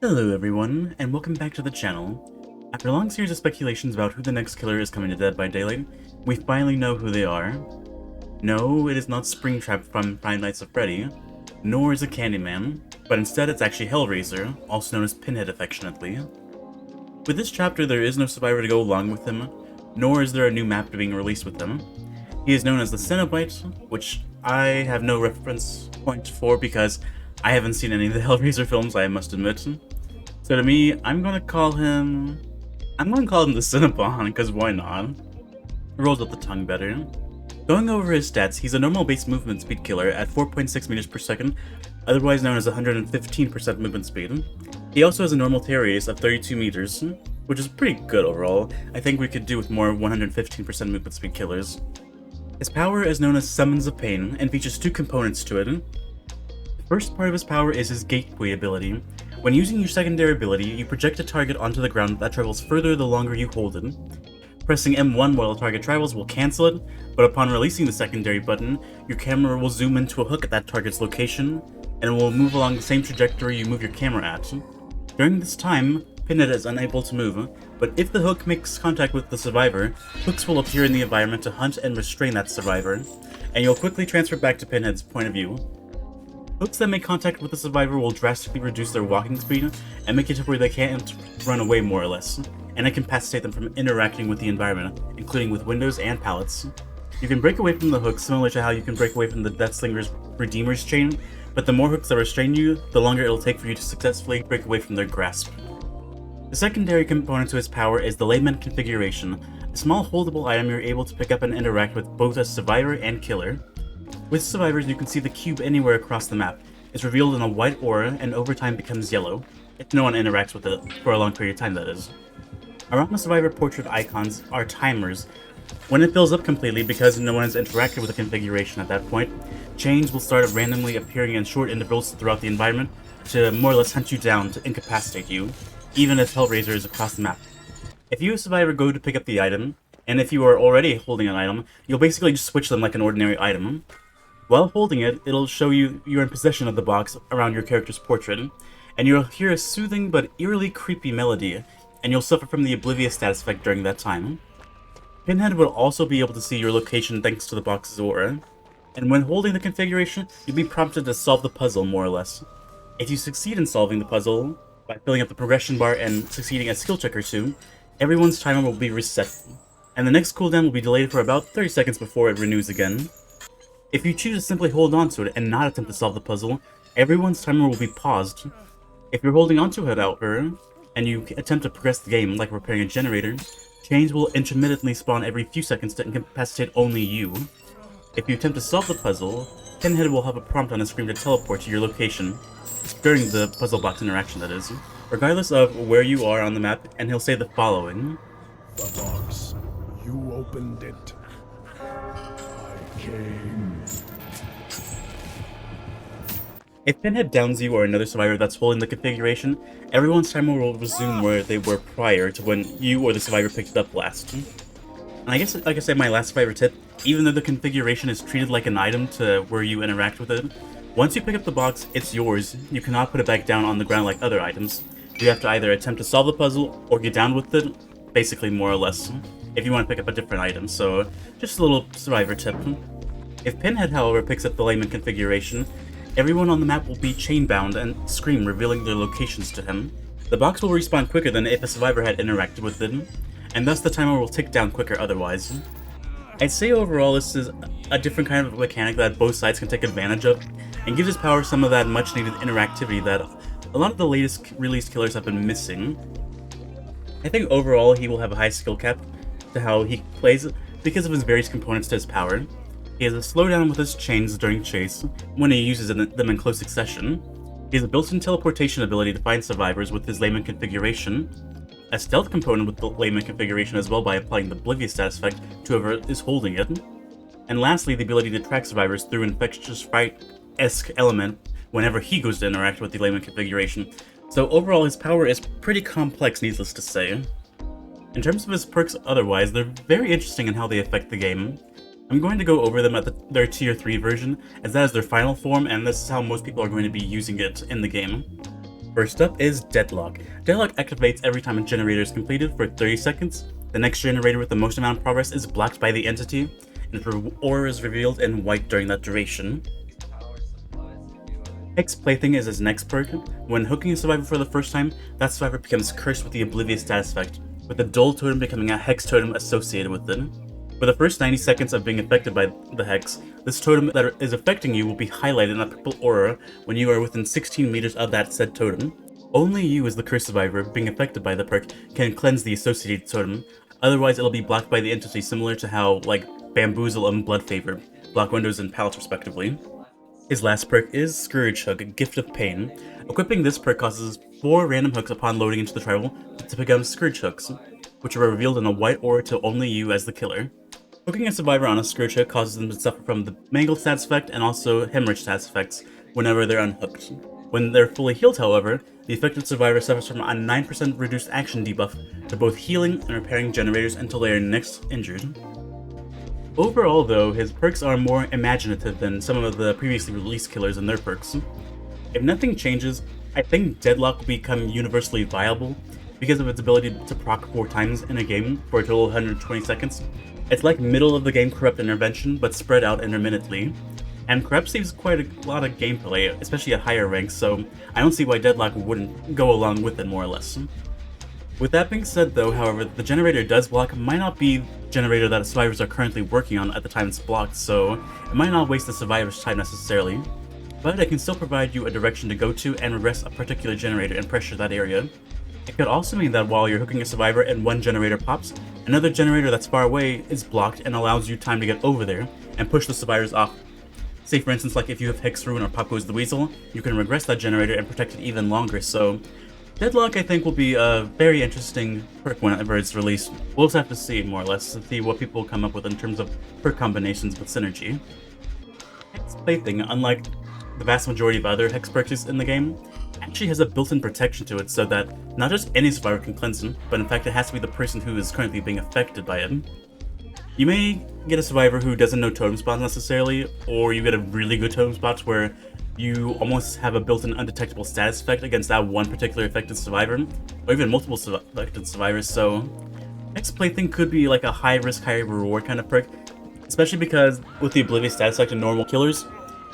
Hello everyone, and welcome back to the channel. After a long series of speculations about who the next killer is coming to Dead by Daylight, we finally know who they are. No, it is not Springtrap from Five Nights at Freddy, nor is it Candyman, but instead it's actually Hellraiser, also known as Pinhead affectionately. With this chapter there is no survivor to go along with him, nor is there a new map being released with him. He is known as the Cenobite, which I have no reference point for because I haven't seen any of the Hellraiser films, I must admit. So to me, I'm gonna call him the Cinnabon, because why not? It rolls up the tongue better. Going over his stats, he's a normal base movement speed killer at 4.6 meters per second, otherwise known as 115% movement speed. He also has a normal tear radius of 32 meters, which is pretty good overall. I think we could do with more 115% movement speed killers. His power is known as Summons of Pain, and features two components to it. The first part of his power is his Gateway ability. When using your secondary ability, you project a target onto the ground that travels further the longer you hold it. Pressing M1 while the target travels will cancel it, but upon releasing the secondary button, your camera will zoom into a hook at that target's location, and it will move along the same trajectory you move your camera at. During this time, Pinhead is unable to move, but if the hook makes contact with the survivor, hooks will appear in the environment to hunt and restrain that survivor, and you'll quickly transfer back to Pinhead's point of view. Hooks that make contact with the survivor will drastically reduce their walking speed and make it to where they can't run away more or less, and incapacitate them from interacting with the environment, including with windows and pallets. You can break away from the hooks similar to how you can break away from the Deathslinger's Redeemer's chain, but the more hooks that restrain you, the longer it'll take for you to successfully break away from their grasp. The secondary component to his power is the Layman Configuration, a small holdable item you're able to pick up and interact with both as survivor and killer. With survivors, you can see the cube anywhere across the map. It's revealed in a white aura and over time becomes yellow, if no one interacts with it for a long period of time, that is. Around the survivor portrait icons are timers. When it fills up completely, because no one has interacted with the configuration at that point, chains will start randomly appearing in short intervals throughout the environment to more or less hunt you down to incapacitate you, even if Hellraiser is across the map. If you, a survivor, go to pick up the item, and if you are already holding an item, you'll basically just switch them like an ordinary item. While holding it, it'll show you you're in possession of the box around your character's portrait, and you'll hear a soothing but eerily creepy melody, and you'll suffer from the oblivious status effect during that time. Pinhead will also be able to see your location thanks to the box's aura, and when holding the configuration, you'll be prompted to solve the puzzle more or less. If you succeed in solving the puzzle by filling up the progression bar and succeeding a skill check or two, everyone's timer will be reset, and the next cooldown will be delayed for about 30 seconds before it renews again. If you choose to simply hold onto it and not attempt to solve the puzzle, everyone's timer will be paused. If you're holding onto it, however, and you attempt to progress the game like repairing a generator, chains will intermittently spawn every few seconds to incapacitate only you. If you attempt to solve the puzzle, Pinhead will have a prompt on the screen to teleport to your location, during the puzzle box interaction that is, regardless of where you are on the map, and he'll say the following. The box. You opened it. I came. If Pinhead downs you or another survivor that's holding the configuration, everyone's timer will resume where they were prior to when you or the survivor picked it up last. And I guess, like I said, my last survivor tip, even though the configuration is treated like an item to where you interact with it, once you pick up the box, it's yours. You cannot put it back down on the ground like other items. You have to either attempt to solve the puzzle or get down with it, basically more or less, if you want to pick up a different item, so just a little survivor tip. If Pinhead, however, picks up the Layman configuration, everyone on the map will be chain-bound and scream, revealing their locations to him. The box will respawn quicker than if a survivor had interacted with it, and thus the timer will tick down quicker otherwise. I'd say overall this is a different kind of mechanic that both sides can take advantage of, and gives his power some of that much-needed interactivity that a lot of the latest released killers have been missing. I think overall he will have a high skill cap to how he plays because of his various components to his power. He has a slowdown with his chains during chase, when he uses them in close succession. He has a built-in teleportation ability to find survivors with his Layman configuration, a stealth component with the Layman configuration as well by applying the oblivious status effect to whoever is holding it, and lastly the ability to track survivors through an infectious fright-esque element whenever he goes to interact with the Layman configuration. So overall his power is pretty complex, needless to say. In terms of his perks otherwise, they're very interesting in how they affect the game. I'm going to go over them at their tier 3 version, as that is their final form and this is how most people are going to be using it in the game. First up is Deadlock. Deadlock activates every time a generator is completed for 30 seconds. The next generator with the most amount of progress is blocked by the entity, and her aura is revealed in white during that duration. Hex Plaything is his next perk. When hooking a survivor for the first time, that survivor becomes cursed with the Oblivious status effect, with the Dull totem becoming a Hex totem associated with it. For the first 90 seconds of being affected by the Hex, this totem that is affecting you will be highlighted in a purple aura when you are within 16 meters of that said totem. Only you as the cursed survivor being affected by the perk can cleanse the associated totem, otherwise it'll be blocked by the entity, similar to how, like, Bamboozle and Blood Favor block windows and pallets respectively. His last perk is Scourge Hook, Gift of Pain. Equipping this perk causes 4 random hooks upon loading into the tribal to become Scourge Hooks, which are revealed in a white aura to only you as the killer. Hooking a survivor on a Scourge Hook causes them to suffer from the Mangle status effect and also Hemorrhage status effects whenever they're unhooked. When they're fully healed, however, the affected survivor suffers from a 9% reduced action debuff to both healing and repairing generators until they are next injured. Overall though, his perks are more imaginative than some of the previously released killers and their perks. If nothing changes, I think Deadlock will become universally viable because of its ability to proc 4 times in a game for a total of 120 seconds. It's like middle of the game Corrupt Intervention, but spread out intermittently. And Corrupt saves quite a lot of gameplay, especially at higher ranks, so I don't see why Deadlock wouldn't go along with it more or less. With that being said though, however, the generator does block might not be the generator that survivors are currently working on at the time it's blocked, so it might not waste the survivor's time necessarily. But it can still provide you a direction to go to and regress a particular generator and pressure that area. It could also mean that while you're hooking a survivor and one generator pops, another generator that's far away is blocked and allows you time to get over there and push the survivors off. Say for instance, like if you have Hex Ruin or Pop Goes the Weasel, you can regress that generator and protect it even longer, so Deadlock I think will be a very interesting perk whenever it's released. We'll just have to see more or less to see what people come up with in terms of perk combinations with synergy. Hex Plaything, unlike the vast majority of other Hex perks in the game, actually has a built-in protection to it so that not just any survivor can cleanse him, but in fact it has to be the person who is currently being affected by it. You may get a survivor who doesn't know totem spots necessarily, or you get a really good totem spots where you almost have a built-in undetectable status effect against that one particular affected survivor, or even multiple affected survivors, so Hex Plaything could be like a high-risk, high-reward kind of perk, especially because with the Oblivious status effect in normal killers,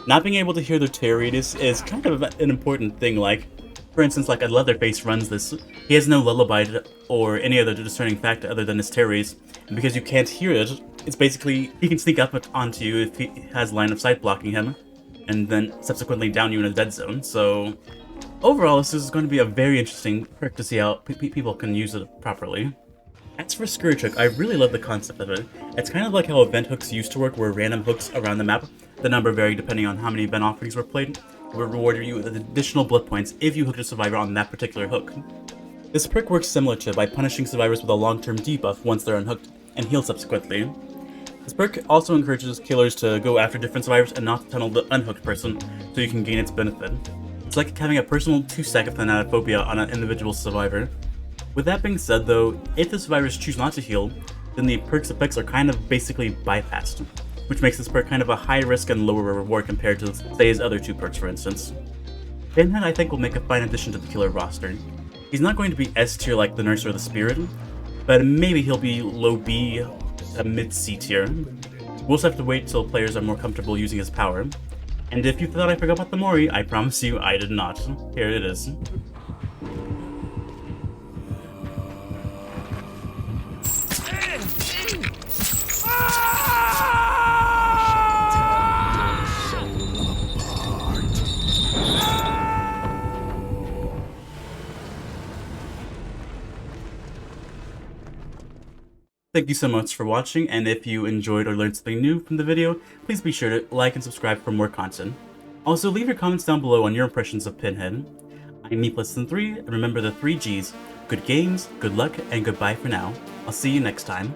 not being able to hear their terror radius is kind of an important thing. Like, for instance, like a Leatherface runs this, he has no lullaby or any other discerning factor other than his terror radius, and because you can't hear it, it's basically, he can sneak up onto you if he has line of sight blocking him, and then subsequently down you in a dead zone. So overall, this is going to be a very interesting perk to see how people can use it properly. As for Scourge Hook, I really love the concept of it. It's kind of like how event hooks used to work, where random hooks around the map, the number varied depending on how many event offerings were played, would reward you with additional blood points if you hooked a survivor on that particular hook. This perk works similar to it by punishing survivors with a long-term debuff once they're unhooked, and heal subsequently. This perk also encourages killers to go after different survivors and not to tunnel the unhooked person, so you can gain its benefit. It's like having a personal 2-stack of Thanatophobia on an individual survivor. With that being said though, if the survivors choose not to heal, then the perk's effects are kind of basically bypassed, which makes this perk kind of a high risk and lower reward compared to, say, his other 2 perks for instance. Pinhead I think will make a fine addition to the killer roster. He's not going to be S tier like the Nurse or the Spirit, but maybe he'll be low B, a mid-C tier. We'll just have to wait till players are more comfortable using his power. And if you thought I forgot about the MORI, I promise you I did not. Here it is. Thank you so much for watching, and if you enjoyed or learned something new from the video, please be sure to like and subscribe for more content. Also, leave your comments down below on your impressions of Pinhead. I'm Me3, and remember the 3 Gs: good games, good luck, and goodbye for now. I'll see you next time.